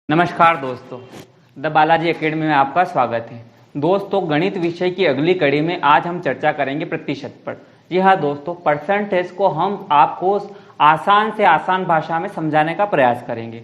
नमस्कार दोस्तों, the Balaji academy में आपका स्वागत है। दोस्तों, गणित विषय की अगली कड़ी में आज हम चर्चा करेंगे प्रतिशत पर। जी हाँ दोस्तों, परसेंटेज को हम आपको आसान से आसान भाषा में समझाने का प्रयास करेंगे।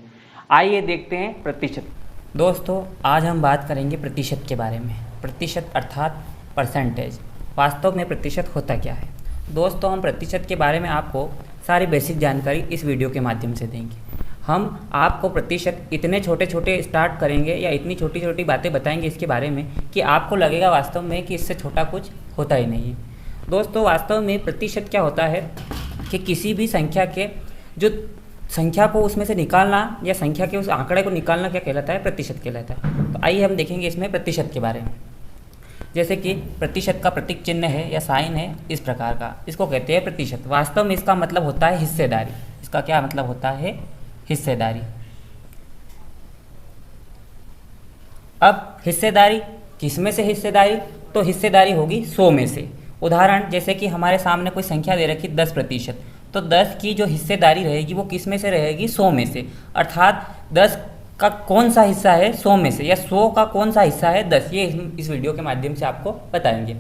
आइए देखते हैं प्रतिशत। दोस्तों, आज हम बात करेंगे प्रतिशत के बारे में। प्रतिशत अर्थात परसेंटेज। वास्तव में प्रतिशत होता क्या है? दोस्तों, हम प्रतिशत के बारे में आपको सारी बेसिक जानकारी इस वीडियो के माध्यम से देंगे। हम आपको प्रतिशत इतने छोटे छोटे स्टार्ट करेंगे या इतनी छोटी छोटी बातें बताएंगे इसके बारे में कि आपको लगेगा वास्तव में कि इससे छोटा कुछ होता ही नहीं है। दोस्तों, वास्तव में प्रतिशत क्या होता है कि किसी भी संख्या के जो संख्या को उसमें से निकालना या संख्या के उस आंकड़े को निकालना क्या कहलाता है? प्रतिशत कहलाता है। तो आइए हम देखेंगे इसमें प्रतिशत के बारे में। जैसे कि प्रतिशत का प्रतीक चिन्ह है या साइन है इस प्रकार का, इसको कहते हैं प्रतिशत। वास्तव में इसका मतलब होता है हिस्सेदारी। इसका क्या मतलब होता है? हिस्सेदारी। अब हिस्सेदारी किस में से हिस्सेदारी? तो हिस्सेदारी होगी 100 में से। उदाहरण जैसे कि हमारे सामने कोई संख्या दे रखी 10%, तो 10 की जो हिस्सेदारी रहेगी वो किस में से रहेगी? 100 में से। अर्थात 10 का कौन सा हिस्सा है 100 में से, या 100 का कौन सा हिस्सा है 10, ये इस वीडियो के माध्यम से आपको बताएंगे।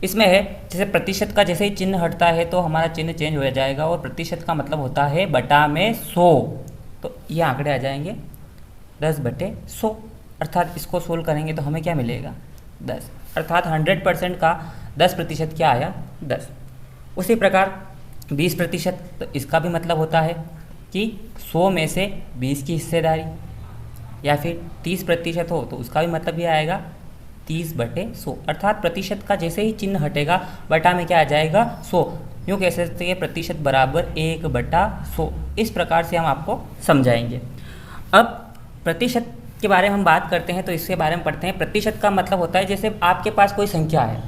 इसमें है जैसे प्रतिशत का जैसे ही चिन्ह हटता है तो हमारा चिन्ह चेंज हो जाएगा और प्रतिशत का मतलब होता है बटा में 100। तो ये आंकड़े आ जाएंगे 10/100। अर्थात इसको सोल्व करेंगे तो हमें क्या मिलेगा? 10। अर्थात 100% का 10% क्या आया? 10। उसी प्रकार 20%, तो इसका भी मतलब होता है कि 100 में से 20 की हिस्सेदारी। या फिर 30% हो तो उसका भी मतलब ये आएगा 30/100। अर्थात प्रतिशत का जैसे ही चिन्ह हटेगा बटा में क्या आ जाएगा? 100। यूँ कह सकते हैं प्रतिशत बराबर 1/100। इस प्रकार से हम आपको समझाएंगे। अब प्रतिशत के बारे में हम बात करते हैं तो इसके बारे में पढ़ते हैं। प्रतिशत का मतलब होता है जैसे आपके पास कोई संख्या है,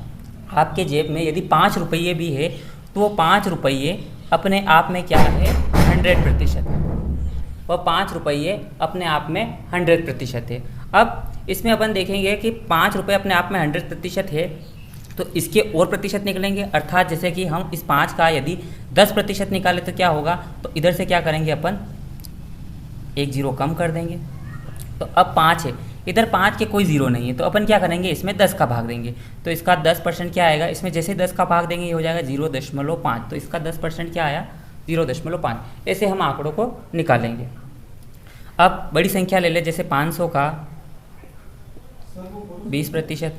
आपके जेब में यदि 5 रुपये भी है तो वो 5 रुपये अपने आप में क्या है? 100%। वह 5 रुपये अपने आप में 100% है। अब इसमें अपन देखेंगे कि 5 रुपये अपने आप में 100% है तो इसके और प्रतिशत निकलेंगे। अर्थात जैसे कि हम इस 5 का यदि 10% निकाले तो क्या होगा? तो इधर से क्या करेंगे अपन? एक जीरो कम कर देंगे। तो अब 5 है, इधर 5 के कोई जीरो नहीं है तो अपन क्या करेंगे? इसमें 10 का भाग देंगे। तो इसका 10% क्या आएगा? इसमें जैसे 10 का भाग देंगे ये हो जाएगा 0.5। तो इसका 10% क्या आया? 0.5। ऐसे हम आंकड़ों को निकालेंगे। अब बड़ी संख्या ले ले, जैसे 500 का 20%।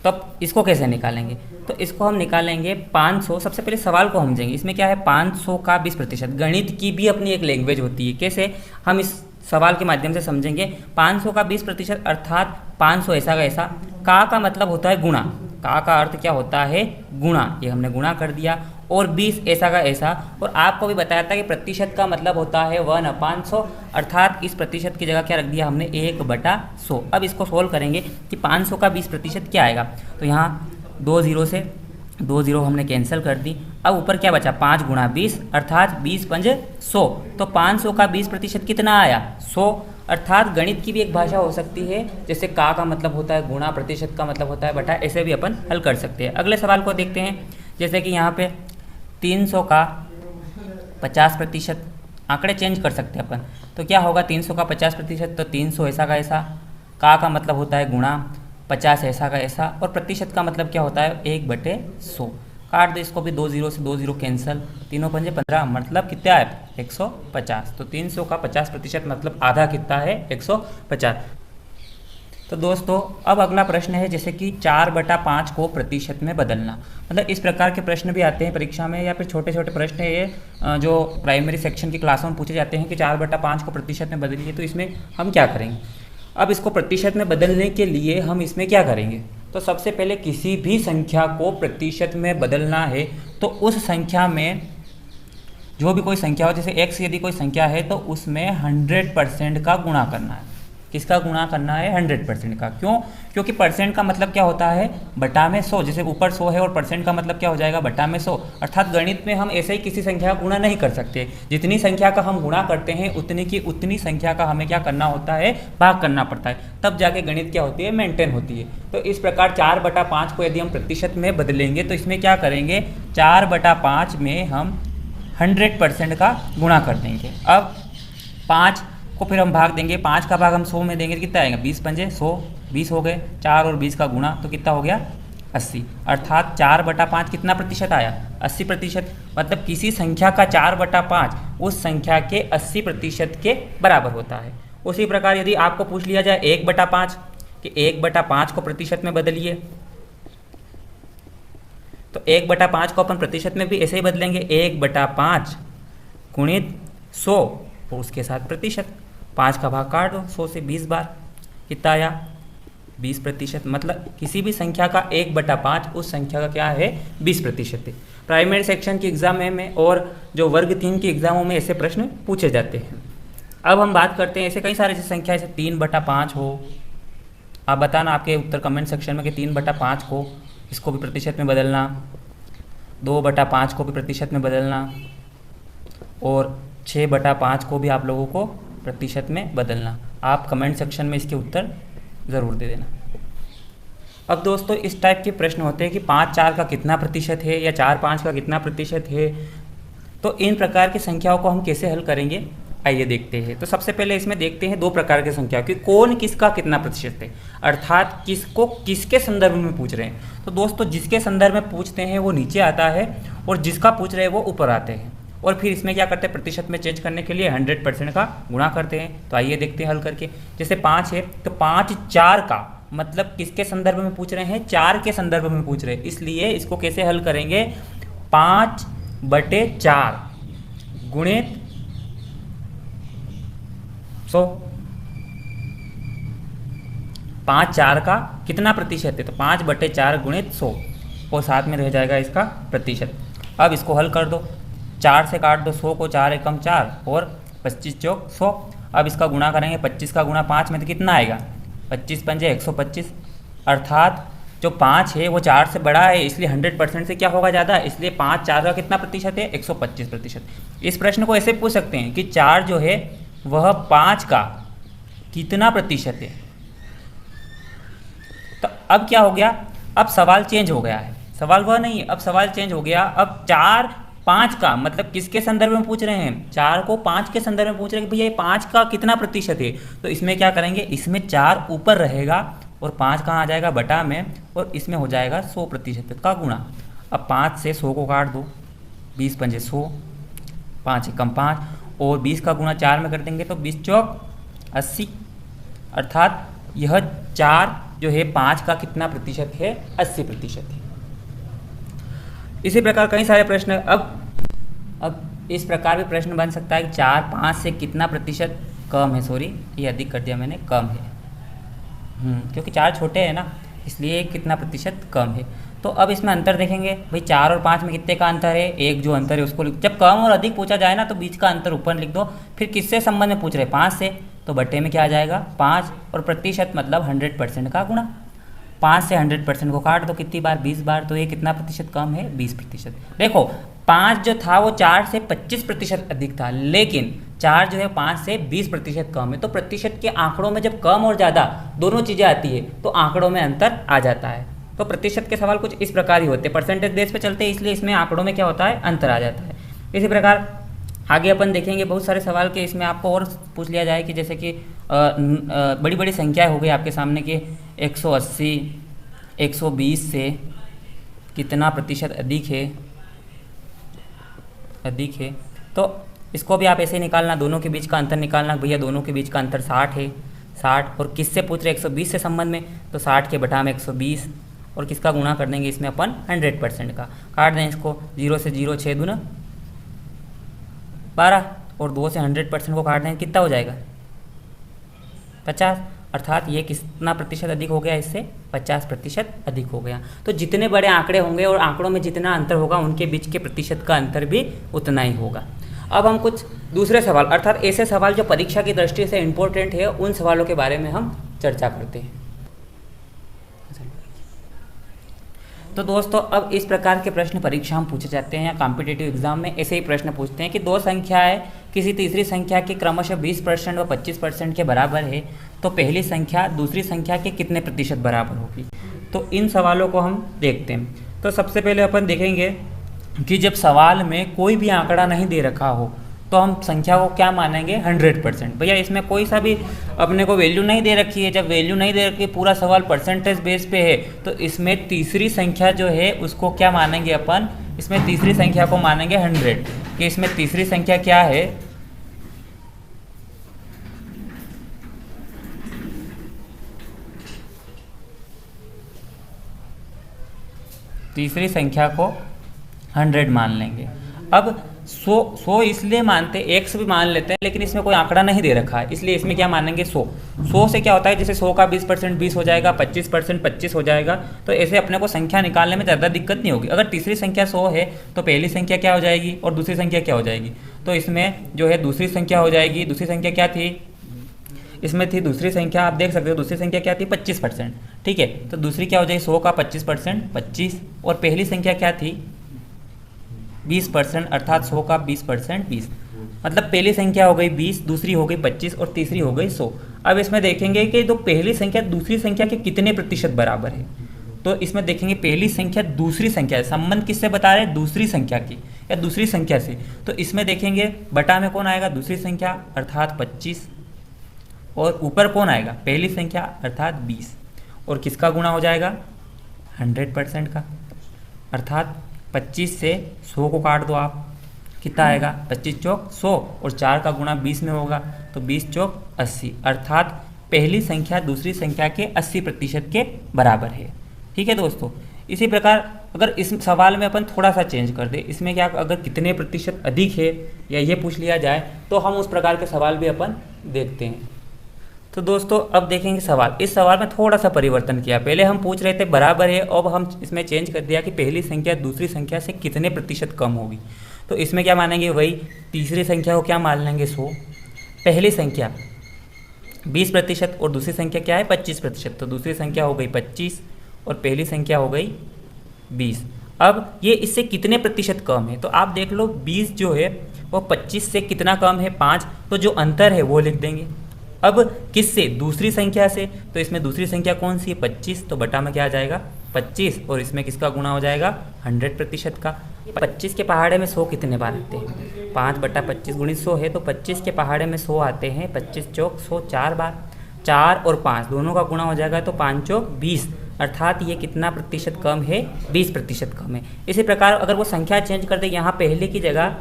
तब इसको कैसे निकालेंगे? तो इसको हम निकालेंगे 500। सबसे पहले सवाल को समझेंगे। इसमें क्या है? 500 का 20%। गणित की भी अपनी एक लैंग्वेज होती है। कैसे? हम इस सवाल के माध्यम से समझेंगे। 500 का 20% अर्थात 500 ऐसा का ऐसा। का मतलब होता है गुणा। का अर्थ क्या होता है? गुणा। ये हमने गुणा कर दिया। और 20 ऐसा का ऐसा। और आपको भी बताया था कि प्रतिशत का मतलब होता है 1/100। अर्थात इस प्रतिशत की जगह क्या रख दिया हमने? 1/100। अब इसको सोल्व करेंगे कि 500 का 20% क्या आएगा। तो यहाँ 2 जीरो से 2 जीरो हमने कैंसिल कर दी। अब ऊपर क्या बचा? 5 × 20 अर्थात 20×5 100। तो 500 का 20% कितना आया? 100। अर्थात गणित की भी एक भाषा हो सकती है, जैसे का मतलब होता है गुणा, प्रतिशत का मतलब होता है बटा। ऐसे भी अपन हल कर सकते हैं। अगले सवाल को देखते हैं। जैसे कि यहाँ पे 300 का 50%। आंकड़े चेंज कर सकते हैं अपन। तो क्या होगा? 300 का 50%, तो 300 ऐसा का ऐसा। का मतलब होता है गुणा, 50 ऐसा का ऐसा। और प्रतिशत का मतलब क्या होता है? 1/100। काट दे इसको भी, 2 जीरो से 2 जीरो कैंसिल। 3×5 15, मतलब कितना है? 150। तो 300 का 50% मतलब आधा कितना है? 150। तो दोस्तों, अब अगला प्रश्न है जैसे कि 4/5 को प्रतिशत में बदलना। मतलब इस प्रकार के प्रश्न भी आते हैं परीक्षा में, या फिर छोटे छोटे प्रश्न ये जो प्राइमरी सेक्शन की क्लासों में पूछे जाते हैं कि 4/5 को प्रतिशत में बदलिए। तो इसमें हम क्या करेंगे? अब इसको प्रतिशत में बदलने के लिए हम इसमें क्या करेंगे? तो सबसे पहले किसी भी संख्या को प्रतिशत में बदलना है तो उस संख्या में जो भी कोई संख्या हो, जैसे x यदि कोई संख्या है तो उसमें 100% का गुणा करना है। किसका गुणा करना है? 100% का। क्यों? क्योंकि परसेंट का मतलब क्या होता है? बटा में 100। जैसे ऊपर 100 है और परसेंट का मतलब क्या हो जाएगा? बटा में 100। अर्थात गणित में हम ऐसे ही किसी संख्या का गुणा नहीं कर सकते। जितनी संख्या का हम गुणा करते हैं उतनी की उतनी संख्या का हमें क्या करना होता है? भाग करना पड़ता है। तब जाके गणित क्या होती है? मेंटेन होती है। तो इस प्रकार 4/5 को यदि हम प्रतिशत में बदलेंगे तो इसमें क्या करेंगे? 4/5 में हम 100% का गुणा कर देंगे। अब 5 को फिर हम भाग देंगे, 5 का भाग हम 100 में देंगे तो कितना आएगा, 20 पंजे 100, 20 हो गए, 4 और 20 का गुणा तो कितना हो गया 80, अर्थात 4/5 कितना प्रतिशत आया, 80%। मतलब किसी संख्या का 4/5 उस संख्या के 80% के बराबर होता है। उसी प्रकार यदि आपको पूछ लिया जाए 1/5 कि 1/5 को प्रतिशत में बदलिए, तो 1/5 को अपन प्रतिशत में भी ऐसे ही बदलेंगे, 1/5 गुणित 100 और उसके साथ प्रतिशत, 5 का भाग काट दो 100 से 20 बार, कितना आया 20%। मतलब किसी भी संख्या का 1/5 उस संख्या का क्या है 20% है। प्राइमरी सेक्शन के एग्जाम में और जो वर्ग 3 के एग्जामों में ऐसे प्रश्न पूछे जाते हैं। अब हम बात करते हैं ऐसे कई सारे संख्या, जैसे 3/5 हो, आप बताना आपके उत्तर कमेंट सेक्शन में कि 3/5 को इसको भी प्रतिशत में बदलना, 2/5 को भी प्रतिशत में बदलना और 6/5 को भी आप लोगों को प्रतिशत में बदलना। आप कमेंट सेक्शन में इसके उत्तर ज़रूर दे देना। अब दोस्तों इस टाइप के प्रश्न होते हैं कि 5/4 का कितना प्रतिशत है या 4/5 का कितना प्रतिशत है, तो इन प्रकार की संख्याओं को हम कैसे हल करेंगे आइए देखते हैं। तो सबसे पहले इसमें देखते हैं 2 प्रकार की संख्या कि कौन किसका कितना प्रतिशत है, अर्थात किसको किसके संदर्भ में पूछ रहे हैं। तो दोस्तों जिसके संदर्भ में पूछते हैं वो नीचे आता है और जिसका पूछ रहे हैं वो ऊपर आते हैं, और फिर इसमें क्या करते हैं प्रतिशत में चेंज करने के लिए 100% का गुणा करते हैं। तो आइए देखते हैं हल करके। जैसे 5 है तो 5/4 का मतलब किसके संदर्भ में पूछ रहे हैं, 4 के संदर्भ में पूछ रहे हैं, इसलिए इसको कैसे हल करेंगे, 5/4 गुणित 100। 5/4 का कितना प्रतिशत है, तो 5/4 गुणित 100 और साथ में रह जाएगा इसका प्रतिशत। अब इसको हल कर दो, 4 से काट दो 100 को, 4 एकम 4 और 25 चौक 100। अब इसका गुणा करेंगे, 25 का गुणा 5 में तो कितना आएगा, 25 पंजे 125, अर्थात जो 5 है वो 4 से बड़ा है, इसलिए 100% से क्या होगा ज़्यादा, इसलिए 5/4 का कितना प्रतिशत है 125%। इस प्रश्न को ऐसे पूछ सकते हैं कि 4 जो है वह 5 का कितना प्रतिशत है। तो अब क्या हो गया, अब सवाल चेंज हो गया है, सवाल वह नहीं है, अब सवाल चेंज हो गया। अब 4/5 का मतलब किसके संदर्भ में पूछ रहे हैं, 4 को 5 के संदर्भ में पूछ रहे हैं कि भैया ये 5 का कितना प्रतिशत है। तो इसमें क्या करेंगे, इसमें 4 ऊपर रहेगा और 5 कहाँ आ जाएगा बटा में, और इसमें हो जाएगा 100% का गुणा। अब 5 से 100 को काट दो, 20 पंजे 100, 5 एकम 5 और 20 का गुणा 4 में कर देंगे तो 20 चौक 80, अर्थात यह 4 जो है 5 का कितना प्रतिशत है 80% है। इसी प्रकार कई सारे प्रश्न, अब इस प्रकार भी प्रश्न बन सकता है कि 4/5 से कितना प्रतिशत कम है, सॉरी ये अधिक कर दिया मैंने, कम है, क्योंकि 4 छोटे हैं ना इसलिए कितना प्रतिशत कम है। तो अब इसमें अंतर देखेंगे, भाई 4 और 5 में कितने का अंतर है, 1 जो अंतर है उसको लिख, जब कम और अधिक पूछा जाए ना तो बीच का अंतर ऊपर लिख दो। फिर किससे संबंध में पूछ रहे हैं, 5 से, तो बट्टे में क्या आ जाएगा 5 और प्रतिशत मतलब 100% का गुणा। 5 से 100% को काट दो कितनी बार, 20 बार, तो ये कितना प्रतिशत कम है 20%। देखो 5 जो था वो 4 से 25% अधिक था, लेकिन 4 जो है 5 से 20% कम है। तो प्रतिशत के आंकड़ों में जब कम और ज़्यादा दोनों चीज़ें आती है तो आंकड़ों में अंतर आ जाता है। तो प्रतिशत के सवाल कुछ इस प्रकार ही होते हैं, परसेंटेज बेस पे चलते हैं, इसलिए इसमें आंकड़ों में क्या होता है अंतर आ जाता है। इसी प्रकार आगे अपन देखेंगे बहुत सारे सवाल के, इसमें आपको और पूछ लिया जाए कि जैसे कि बड़ी बड़ी संख्याएं हो गई आपके सामने कि 180 120 से कितना प्रतिशत अधिक है, तो इसको भी आप ऐसे ही निकालना, दोनों के बीच का अंतर निकालना, भैया दोनों के बीच का अंतर 60 है, 60 और किससे पूछ रहे 120 से संबंध में, तो 60 के बटा में 120 और किसका गुणा कर देंगे इसमें अपन 100% का, काट दें इसको, 0 से 0 6 दूना 12 और 2 से 100% को काट दें कितना हो जाएगा 50, अर्थात ये कितना प्रतिशत अधिक हो गया, इससे 50% अधिक हो गया। तो जितने बड़े आंकड़े होंगे और आंकड़ों में जितना अंतर होगा उनके बीच के प्रतिशत का अंतर भी उतना ही होगा। अब हम कुछ दूसरे सवाल अर्थात ऐसे सवाल जो परीक्षा की दृष्टि से इम्पोर्टेंट है उन सवालों के बारे में हम चर्चा करते हैं। तो दोस्तों अब इस प्रकार के प्रश्न परीक्षा में पूछे जाते हैं या कॉम्पिटिटिव एग्जाम में ऐसे ही प्रश्न पूछते हैं कि दो संख्याएं किसी तीसरी संख्या के क्रमशः 20% व 25% के बराबर है, तो पहली संख्या दूसरी संख्या के कितने प्रतिशत बराबर होगी। तो इन सवालों को हम देखते हैं। तो सबसे पहले अपन देखेंगे कि जब सवाल में कोई भी आंकड़ा नहीं दे रखा हो तो हम संख्या को क्या मानेंगे 100%। भैया इसमें कोई सा भी अपने को वैल्यू नहीं दे रखी है। जब वैल्यू नहीं दे रखी, पूरा सवाल परसेंटेज बेस पे है, तो इसमें तीसरी संख्या जो है उसको क्या मानेंगे अपन, इसमें तीसरी संख्या को मानेंगे 100। कि इसमें तीसरी संख्या क्या है, तीसरी संख्या को 100 मान लेंगे। अब 100 इसलिए मानते, 100 भी मान लेते हैं, लेकिन इसमें कोई आंकड़ा नहीं दे रखा है, इसलिए इसमें क्या मानेंगे 100। 100 से क्या होता है, जैसे 100 का 20% 20 हो जाएगा, 25% 25 हो जाएगा। तो ऐसे अपने को संख्या निकालने में ज़्यादा दिक्कत नहीं होगी। अगर तीसरी संख्या 100 है तो पहली संख्या क्या हो जाएगी और दूसरी संख्या क्या हो जाएगी। तो इसमें जो है दूसरी संख्या हो जाएगी, दूसरी संख्या क्या थी, इसमें थी दूसरी संख्या, आप देख सकते हो दूसरी संख्या क्या थी 25%। ठीक है, तो दूसरी क्या हो जाएगी 100 का 25% 25, और पहली संख्या क्या थी 20%, अर्थात 100 का 20% 20। मतलब पहली संख्या हो गई 20, दूसरी हो गई 25 और तीसरी हो गई 100। अब इसमें देखेंगे कि तो पहली संख्या दूसरी संख्या के कितने प्रतिशत बराबर है। तो इसमें देखेंगे पहली संख्या दूसरी संख्या है, संबंध किससे बता रहे हैं, दूसरी संख्या की या दूसरी संख्या से। तो इसमें देखेंगे बटा में कौन आएगा, दूसरी संख्या अर्थात 25, और ऊपर कौन आएगा, पहली संख्या अर्थात 20, और किसका गुणा हो जाएगा 100% का, अर्थात 25 से 100 को काट दो आप, कितना आएगा 25 चौक 100, और 4 का गुणा 20 में होगा तो 20 चौक 80, अर्थात पहली संख्या दूसरी संख्या के 80% के बराबर है। ठीक है दोस्तों, इसी प्रकार अगर इस सवाल में अपन थोड़ा सा चेंज कर दे, इसमें क्या अगर कितने प्रतिशत अधिक है या ये पूछ लिया जाए, तो हम उस प्रकार के सवाल भी अपन देखते हैं। तो दोस्तों अब देखेंगे सवाल, इस सवाल में थोड़ा सा परिवर्तन किया। पहले हम पूछ रहे थे बराबर है, अब हम इसमें चेंज कर दिया कि पहली संख्या दूसरी संख्या से कितने प्रतिशत कम होगी। तो इसमें क्या मानेंगे, वही तीसरी संख्या को क्या मान लेंगे 100, पहली संख्या 20% और दूसरी संख्या क्या है 25%। तो दूसरी संख्या हो गई 25 और पहली संख्या हो गई 20। अब ये इससे कितने प्रतिशत कम है, तो आप देख लो 20 जो है वो 25 से कितना कम है 5, तो जो अंतर है वो लिख देंगे। अब किससे, दूसरी संख्या से, तो इसमें दूसरी संख्या कौन सी है 25, तो बटा में क्या आ जाएगा 25, और इसमें किसका गुणा हो जाएगा 100% का। 25 के पहाड़े में 100 कितने बार आते हैं, 5/25 गुणित 100 है, तो 25 के पहाड़े में 100 आते हैं, 25 चौक 100 4 बार, 4 और 5 दोनों का गुणा हो जाएगा तो 5 चौक 20, अर्थात ये कितना प्रतिशत कम है 20% कम है। इसी प्रकार अगर वो संख्या चेंज कर दे, यहाँ पहले की जगह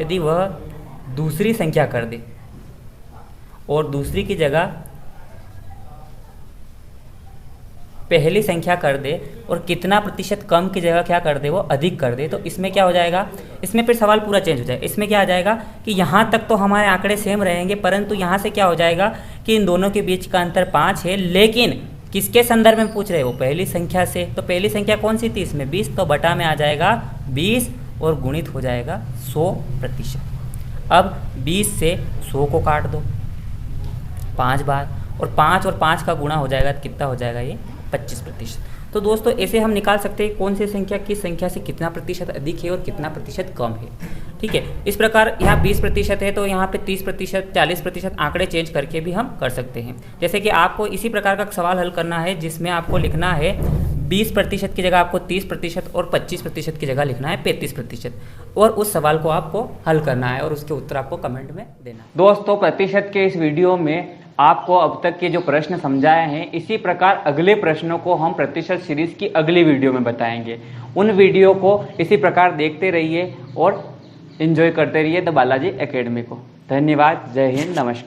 यदि वह दूसरी संख्या कर दे और दूसरी की जगह पहली संख्या कर दे, और कितना प्रतिशत कम की जगह क्या कर दे वो अधिक कर दे, तो इसमें क्या हो जाएगा, इसमें फिर सवाल पूरा चेंज हो जाएगा। इसमें क्या आ जाएगा कि यहाँ तक तो हमारे आंकड़े सेम रहेंगे, परंतु यहाँ से क्या हो जाएगा कि इन दोनों के बीच का अंतर 5 है, लेकिन किसके संदर्भ में पूछ रहे हो, पहली संख्या से। तो पहली संख्या कौन सी थी इसमें 20, तो बटा में आ जाएगा 20 और गुणित हो जाएगा 100%। अब 20 से 100 को काट दो 5 बार, और 5 का गुणा हो जाएगा, कितना हो जाएगा ये 25%। तो दोस्तों ऐसे हम निकाल सकते हैं कौन सी संख्या किस संख्या से कितना प्रतिशत अधिक है और कितना प्रतिशत कम है। ठीक है, इस प्रकार यहाँ 20% है तो यहाँ पे 30% 40% आंकड़े चेंज करके भी हम कर सकते हैं। जैसे कि आपको इसी प्रकार का सवाल हल करना है जिसमें आपको लिखना है 20% की जगह आपको 30% और 25% की जगह लिखना है 35%, और उस सवाल को आपको हल करना है और उसके उत्तर आपको कमेंट में देना है। दोस्तों प्रतिशत के इस वीडियो में आपको अब तक के जो प्रश्न समझाए हैं, इसी प्रकार अगले प्रश्नों को हम प्रतिशत सीरीज की अगली वीडियो में बताएंगे। उन वीडियो को इसी प्रकार देखते रहिए और एंजॉय करते रहिए द बालाजी एकेडमी को। धन्यवाद, जय हिंद, नमस्कार।